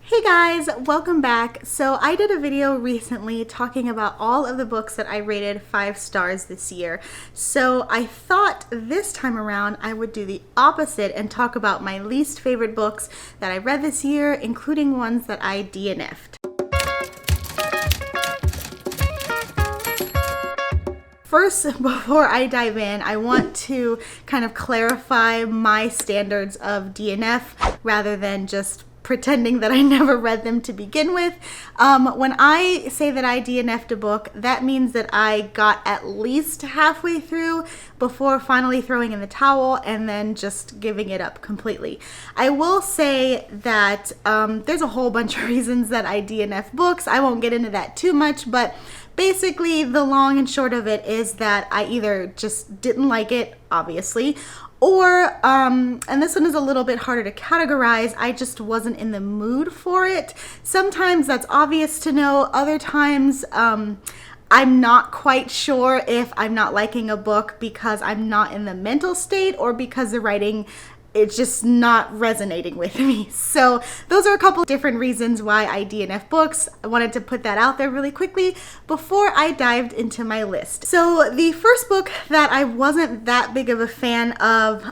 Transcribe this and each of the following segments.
Hey guys, welcome back. So I did a video recently talking about all of the books that I rated 5 stars this year. So I thought this time around I would do the opposite and talk about my least favorite books that I read this year, including ones that I DNF'd. First, before I dive in, I want to kind of clarify my standards of DNF rather than just pretending that I never read them to begin with. When I say that I DNF'd a book, that means that I got at least halfway through before finally throwing in the towel and then just giving it up completely. I will say that there's a whole bunch of reasons that I DNF books. I won't get into that too much, but basically the long and short of it is that I either just didn't like it, obviously, or, and this one is a little bit harder to categorize, I just wasn't in the mood for it. Sometimes that's obvious to know. Other times, I'm not quite sure if I'm not liking a book because I'm not in the mental state or because the writing it's just not resonating with me. So those are a couple different reasons why I DNF books. I wanted to put that out there really quickly before I dived into my list. So the first book that I wasn't that big of a fan of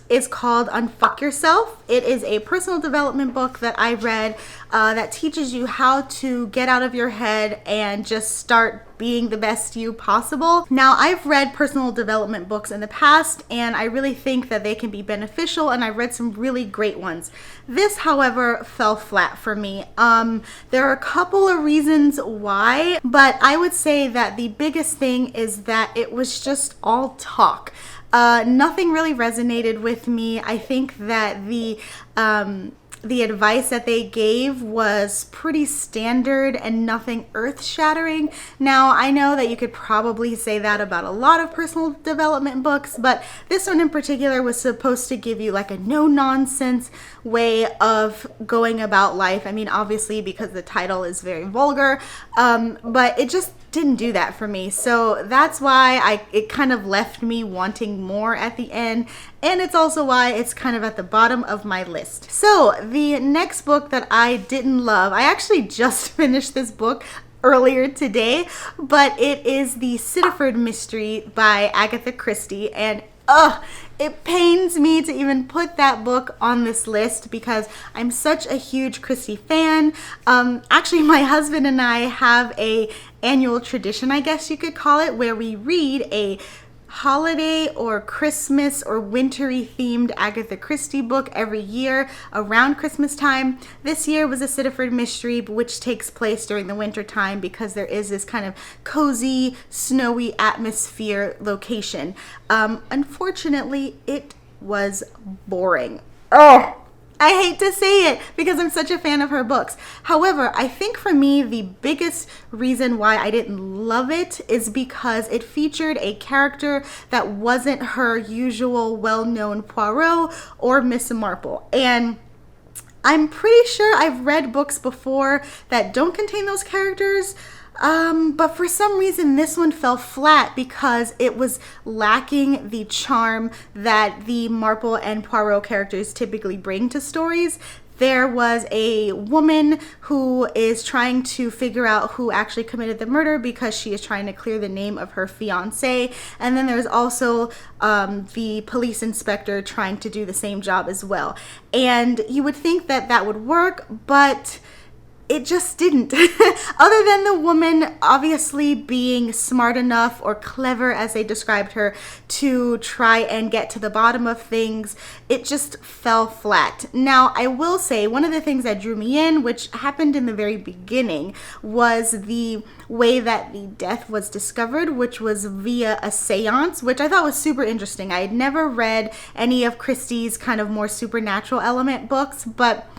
is called Unfuck Yourself. It is a personal development book that I read that teaches you how to get out of your head and just start being the best you possible. Now, I've read personal development books in the past, and I really think that they can be beneficial, and I've read some really great ones. This, however, fell flat for me. There are a couple of reasons why, but I would say that the biggest thing is that it was just all talk. Nothing really resonated with me. I think that the advice that they gave was pretty standard and nothing earth-shattering. Now, I know that you could probably say that about a lot of personal development books, but this one in particular was supposed to give you like a no-nonsense way of going about life. I mean, obviously, because the title is very vulgar, but it just didn't do that for me. So that's why it kind of left me wanting more at the end, and it's also why it's kind of at the bottom of my list. So the next book that I didn't love, I actually just finished this book earlier today, but it is the Acidified Mystery by Agatha Christie, and it pains me to even put that book on this list because I'm such a huge Christie fan. Actually, my husband and I have a annual tradition, I guess you could call it, where we read a holiday or Christmas or wintry themed Agatha Christie book every year around Christmas time. This year was Acidified Mystery, which takes place during the winter time because there is this kind of cozy, snowy atmosphere location. Unfortunately, it was boring. I hate to say it because I'm such a fan of her books. However, I think for me, the biggest reason why I didn't love it is because it featured a character that wasn't her usual well-known Poirot or Miss Marple. And I'm pretty sure I've read books before that don't contain those characters. But for some reason, this one fell flat because it was lacking the charm that the Marple and Poirot characters typically bring to stories. There was a woman who is trying to figure out who actually committed the murder because she is trying to clear the name of her fiance. And then there's also the police inspector trying to do the same job as well. And you would think that that would work, but it just didn't. Other than the woman obviously being smart enough or clever, as they described her, to try and get to the bottom of things, it just fell flat. Now, I will say one of the things that drew me in, which happened in the very beginning, was the way that the death was discovered, which was via a seance, which I thought was super interesting. I had never read any of Christie's kind of more supernatural element books, but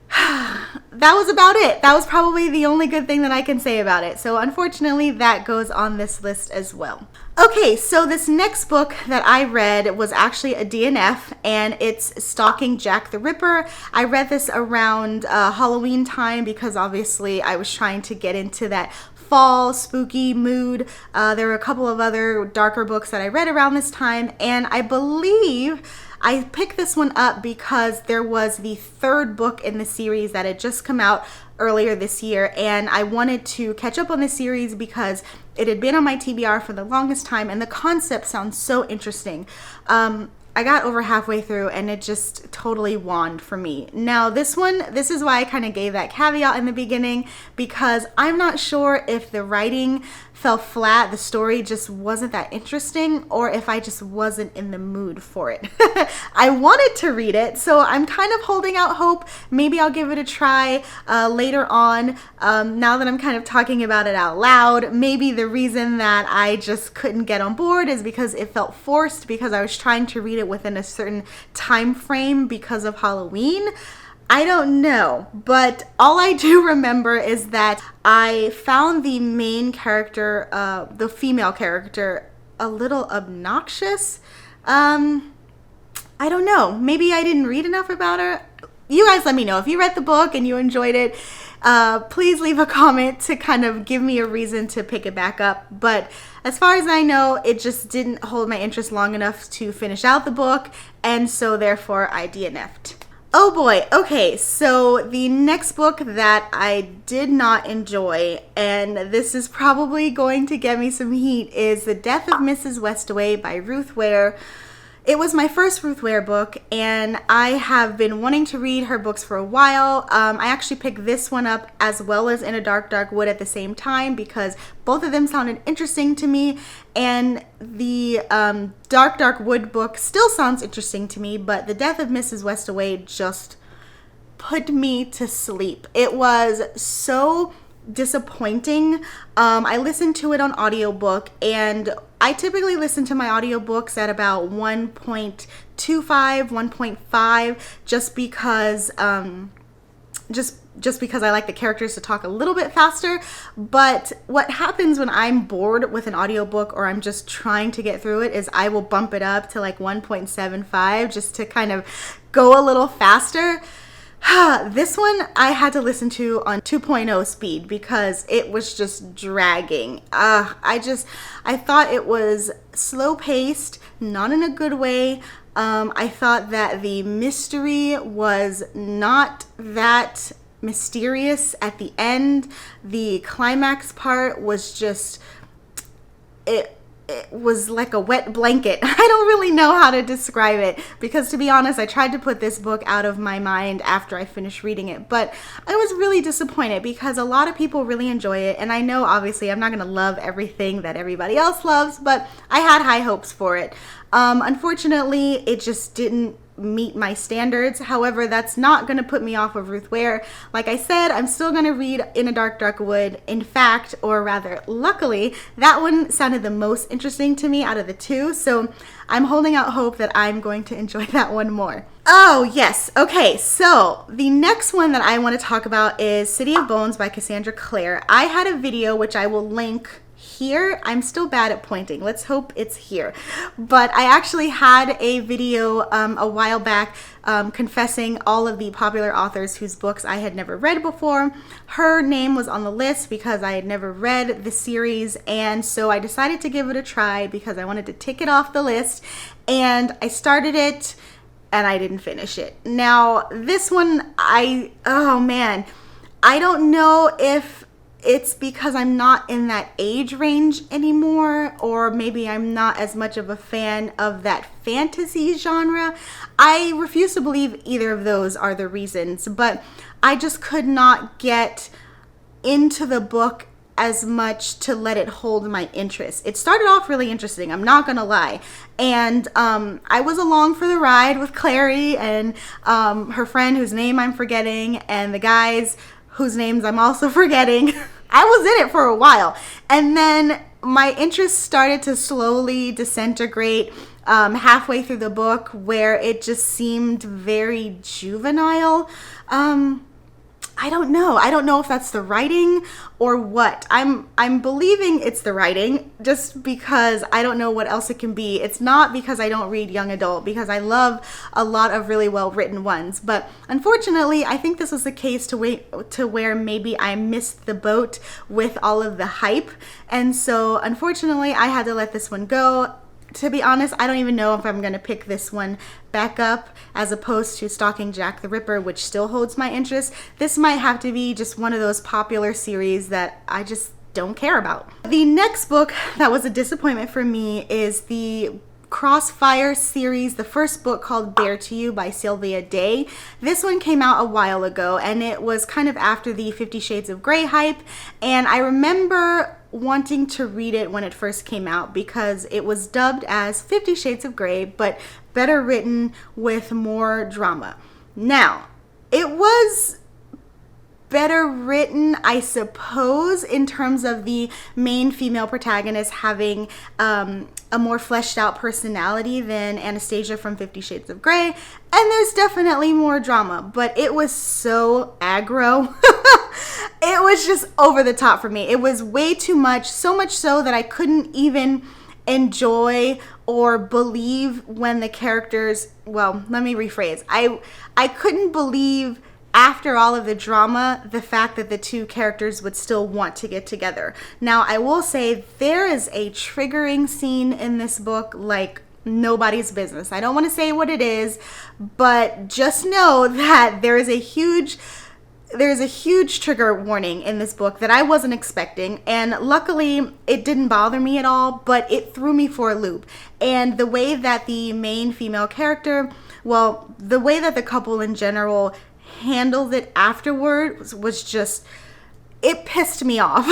that was about it. That was probably the only good thing that I can say about it. So unfortunately, that goes on this list as well. Okay, so this next book that I read was actually a DNF, and it's Stalking Jack the Ripper. I read this around Halloween time because obviously I was trying to get into that fall spooky mood. There were a couple of other darker books that I read around this time, and I believe I picked this one up because there was the third book in the series that had just come out earlier this year, and I wanted to catch up on the series because it had been on my TBR for the longest time, and the concept sounds so interesting. I got over halfway through and it just totally wand for me. Now this is why I kind of gave that caveat in the beginning, because I'm not sure if the writing fell flat, the story just wasn't that interesting, or if I just wasn't in the mood for it. I wanted to read it, so I'm kind of holding out hope. Maybe I'll give it a try later on. Now that I'm kind of talking about it out loud, maybe the reason that I just couldn't get on board is because it felt forced, because I was trying to read it within a certain time frame because of Halloween. I don't know, but all I do remember is that I found the main character, the female character, a little obnoxious. I don't know. Maybe I didn't read enough about her. You guys let me know. If you read the book and you enjoyed it, please leave a comment to kind of give me a reason to pick it back up. But as far as I know, it just didn't hold my interest long enough to finish out the book, and so therefore I DNF'd. Oh boy, okay, so the next book that I did not enjoy, and this is probably going to get me some heat, is The Death of Mrs Westaway by Ruth Ware. It was my first Ruth Ware book, and I have been wanting to read her books for a while. I actually picked this one up as well as In a Dark, Dark Wood at the same time because both of them sounded interesting to me, and the Dark, Dark Wood book still sounds interesting to me, but The Death of Mrs Westaway just put me to sleep. It was so disappointing. I listened to it on audiobook, and I typically listen to my audiobooks at about 1.25, 1.5, just because just because I like the characters to talk a little bit faster. But what happens when I'm bored with an audiobook or I'm just trying to get through it is I will bump it up to like 1.75 just to kind of go a little faster. This one I had to listen to on 2.0 speed because it was just dragging. I thought it was slow paced, not in a good way. I thought that the mystery was not that mysterious at the end. The climax part was just, it was like a wet blanket. I don't really know how to describe it because, to be honest, I tried to put this book out of my mind after I finished reading it, but I was really disappointed because a lot of people really enjoy it, and I know obviously I'm not going to love everything that everybody else loves, but I had high hopes for it. Unfortunately, it just didn't meet my standards. However, that's not going to put me off of Ruth Ware. Like I said, I'm still going to read In a Dark, Dark Wood. In fact, or rather, luckily, that one sounded the most interesting to me out of the two, so I'm holding out hope that I'm going to enjoy that one more. Oh, yes. Okay, so the next one that I want to talk about is City of Bones by Cassandra Clare. I had a video, which I will link here. I'm still bad at pointing. Let's hope it's here. But I actually had a video a while back confessing all of the popular authors whose books I had never read before. Her name was on the list because I had never read the series, and so I decided to give it a try because I wanted to tick it off the list, and I started it and I didn't finish it. Now, this one, oh man, I don't know if it's because I'm not in that age range anymore, or maybe I'm not as much of a fan of that fantasy genre. I refuse to believe either of those are the reasons, but I just could not get into the book as much to let it hold my interest. It started off really interesting, I'm not gonna lie, and I was along for the ride with Clary and her friend whose name I'm forgetting, and the guys whose names I'm also forgetting. I was in it for a while, and then my interest started to slowly disintegrate halfway through the book, where it just seemed very juvenile. I don't know if that's the writing or what. I'm believing it's the writing, just because I don't know what else it can be. It's not because I don't read young adult, because I love a lot of really well written ones. But unfortunately, I think this was the case to where maybe I missed the boat with all of the hype. And so unfortunately, I had to let this one go. to be honest, I don't even know if I'm going to pick this one back up as opposed to Stalking Jack the Ripper, which still holds my interest. This might have to be just one of those popular series that I just don't care about. The next book that was a disappointment for me is the Crossfire series, the first book called Bare to You by Sylvia Day. This one came out a while ago, and it was kind of after the 50 Shades of Grey hype, and I remember wanting to read it when it first came out because it was dubbed as 50 Shades of Grey, but better written with more drama. Now, it was better written, I suppose, in terms of the main female protagonist having a more fleshed out personality than Anastasia from 50 Shades of Grey, and there's definitely more drama, but it was so aggro. It was just over the top for me. It was way too much, so much so that I couldn't even enjoy or believe when the characters, well, let me rephrase. I couldn't believe, after all of the drama, the fact that the two characters would still want to get together. Now, I will say there is a triggering scene in this book like nobody's business. I don't want to say what it is, but just know that there's a huge trigger warning in this book that I wasn't expecting, and luckily it didn't bother me at all, but it threw me for a loop. And the way that the main female character, well, the way that the couple in general handled it afterward was just, it pissed me off.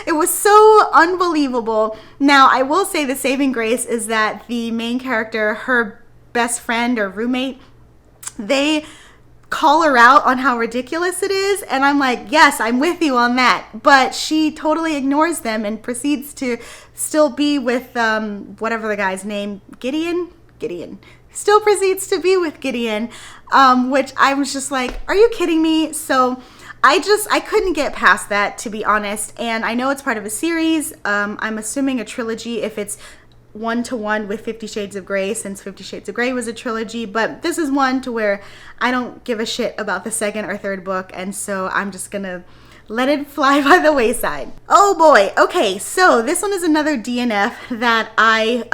It was so unbelievable. Now, I will say the saving grace is that the main character, her best friend or roommate, they call her out on how ridiculous it is, and I'm like, yes, I'm with you on that, but she totally ignores them and proceeds to still be with whatever the guy's name, Gideon still proceeds to be with Gideon, which I was just like, are you kidding me? So I couldn't get past that, to be honest, and I know it's part of a series. I'm assuming a trilogy if it's one-to-one with 50 Shades of Grey, since 50 Shades of Grey was a trilogy, but this is one to where I don't give a shit about the second or third book, and so I'm just gonna let it fly by the wayside. Oh boy, okay, so this one is another DNF that I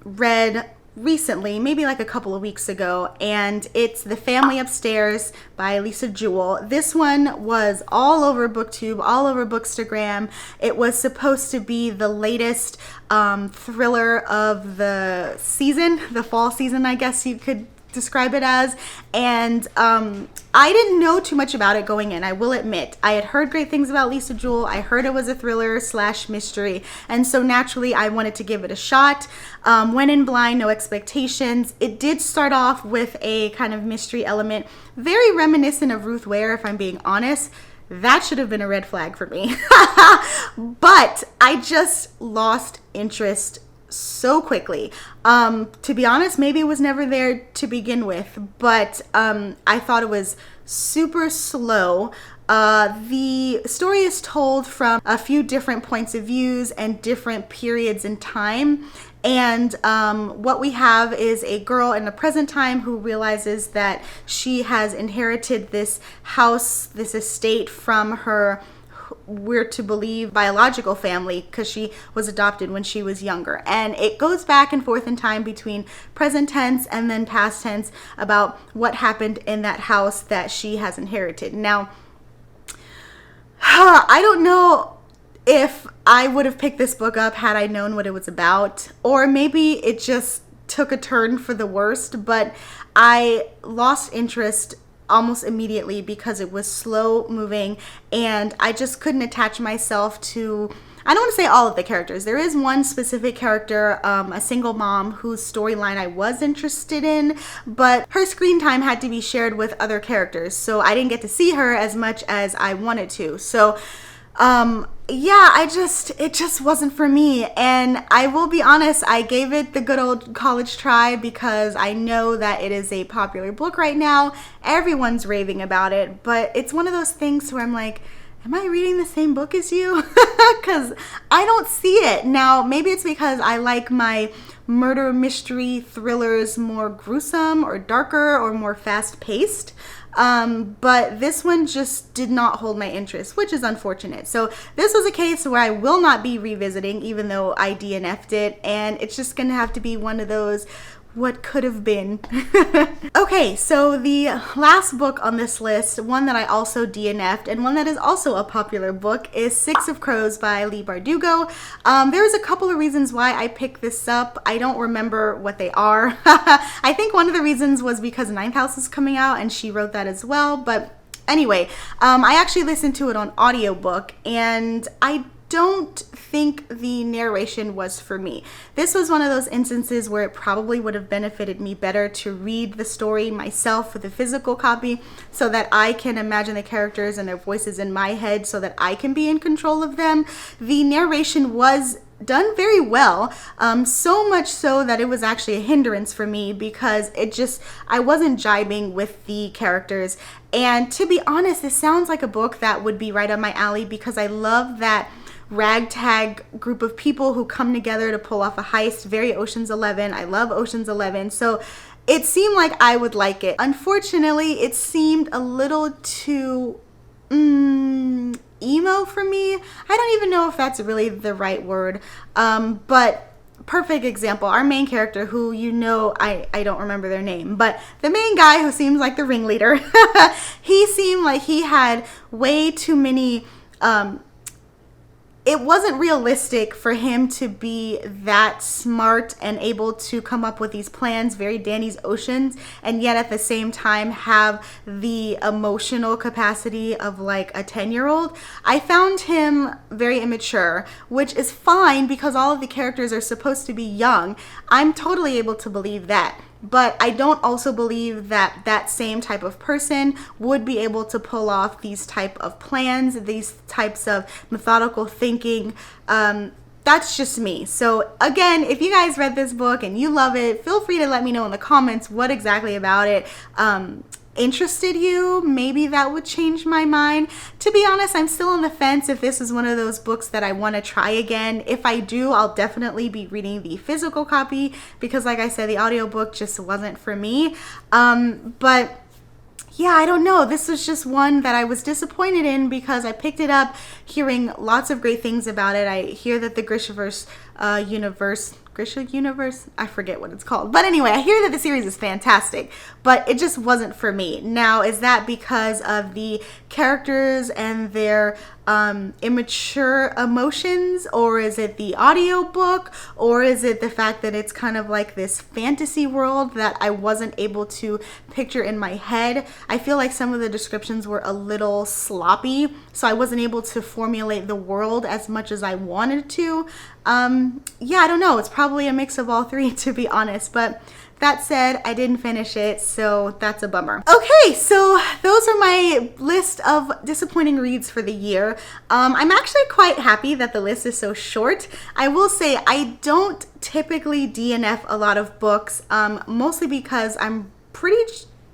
read recently, maybe like a couple of weeks ago, and it's The Family Upstairs by Lisa Jewell. This one was all over BookTube, all over Bookstagram. It was supposed to be the latest thriller of the season, the fall season, I guess you could describe it as, and I didn't know too much about it going in, I will admit. I had heard great things about Lisa Jewell. I heard it was a thriller / mystery, and so naturally I wanted to give it a shot. Went in blind, no expectations. It did start off with a kind of mystery element, very reminiscent of Ruth Ware, if I'm being honest. That should have been a red flag for me. But I just lost interest so quickly. To be honest, maybe it was never there to begin with, but I thought it was super slow. The story is told from a few different points of views and different periods in time. And what we have is a girl in the present time who realizes that she has inherited this house, this estate from her, we're to believe, biological family, because she was adopted when she was younger. And it goes back and forth in time between present tense and then past tense about what happened in that house that she has inherited. Now, I don't know if I would have picked this book up had I known what it was about, or maybe it just took a turn for the worst, but I lost interest almost immediately because it was slow moving and I just couldn't attach myself to, I don't want to say all of the characters. There is one specific character, a single mom whose storyline I was interested in, but her screen time had to be shared with other characters, so I didn't get to see her as much as I wanted to. So yeah, it just wasn't for me. And I will be honest, I gave it the good old college try because I know that it is a popular book right now. Everyone's raving about it, but it's one of those things where I'm like, am I reading the same book as you? Because I don't see it. Now, maybe it's because I like my murder mystery thrillers more gruesome or darker or more fast-paced. but this one just did not hold my interest, which is unfortunate. So this was a case where I will not be revisiting, even though I DNF'd it, and it's just gonna have to be one of those what could have been. Okay, so the last book on this list, one that I also DNF'd and one that is also a popular book, is Six of Crows by Leigh Bardugo. There's a couple of reasons why I picked this up. I don't remember what they are. I think one of the reasons was because Ninth House is coming out and she wrote that as well, but anyway, I actually listened to it on audiobook, and I don't think the narration was for me. This was one of those instances where it probably would have benefited me better to read the story myself with a physical copy so that I can imagine the characters and their voices in my head so that I can be in control of them. The narration was done very well, so much so that it was actually a hindrance for me because I wasn't jibing with the characters. And to be honest, this sounds like a book that would be right up my alley because I love that ragtag group of people who come together to pull off a heist. Very Ocean's 11. I love Ocean's 11. So it seemed like I would like it. Unfortunately, it seemed a little too emo for me. I don't even know if that's really the right word. But perfect example, our main character, who I don't remember their name, but the main guy who seems like the ringleader, he seemed like he had way too many it wasn't realistic for him to be that smart and able to come up with these plans, very Danny's Oceans, and yet at the same time have the emotional capacity of like a 10-year-old. I found him very immature, which is fine because all of the characters are supposed to be young. I'm totally able to believe that. But I don't also believe that that same type of person would be able to pull off these type of plans, these types of methodical thinking. That's just me. So again, if you guys read this book and you love it, feel free to let me know in the comments what exactly about it interested you. Maybe that would change my mind. To be honest, I'm still on the fence if this is one of those books that I want to try again. If I do, I'll definitely be reading the physical copy because like I said, the audiobook just wasn't for me. But yeah, I don't know. This was just one that I was disappointed in because I picked it up hearing lots of great things about it. I hear that the Grishaverse Grisha universe, I forget what it's called, but anyway, I hear that the series is fantastic, but it just wasn't for me. Now, is that because of the characters and their immature emotions, or is it the audiobook, or is it the fact that it's kind of like this fantasy world that I wasn't able to picture in my head? I feel like some of the descriptions were a little sloppy, so I wasn't able to formulate the world as much as I wanted to. Yeah, I don't know. It's probably a mix of all three, to be honest, but that said, I didn't finish it, so that's a bummer. Okay, so those are my list of disappointing reads for the year. I'm actually quite happy that the list is so short. I will say I don't typically DNF a lot of books, mostly because I'm pretty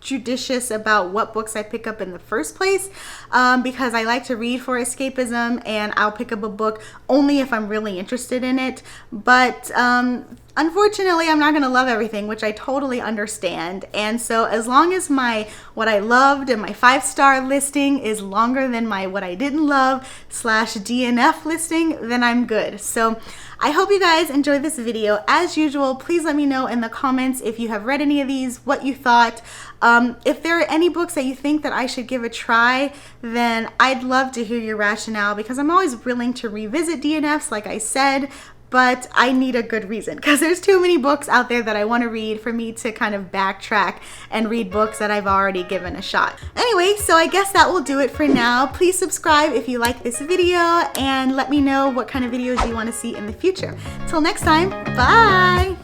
judicious about what books I pick up in the first place, because I like to read for escapism, and I'll pick up a book only if I'm really interested in it. But unfortunately, I'm not going to love everything, which I totally understand. And so as long as my what I loved and my 5-star listing is longer than my what I didn't love / DNF listing, then I'm good. So I hope you guys enjoyed this video. As usual, please let me know in the comments if you have read any of these, what you thought. If there are any books that you think that I should give a try, then I'd love to hear your rationale, because I'm always willing to revisit DNFs, like I said, but I need a good reason, because there's too many books out there that I want to read for me to kind of backtrack and read books that I've already given a shot. Anyway, so I guess that will do it for now. Please subscribe if you like this video, and let me know what kind of videos you want to see in the future. Till next time, bye!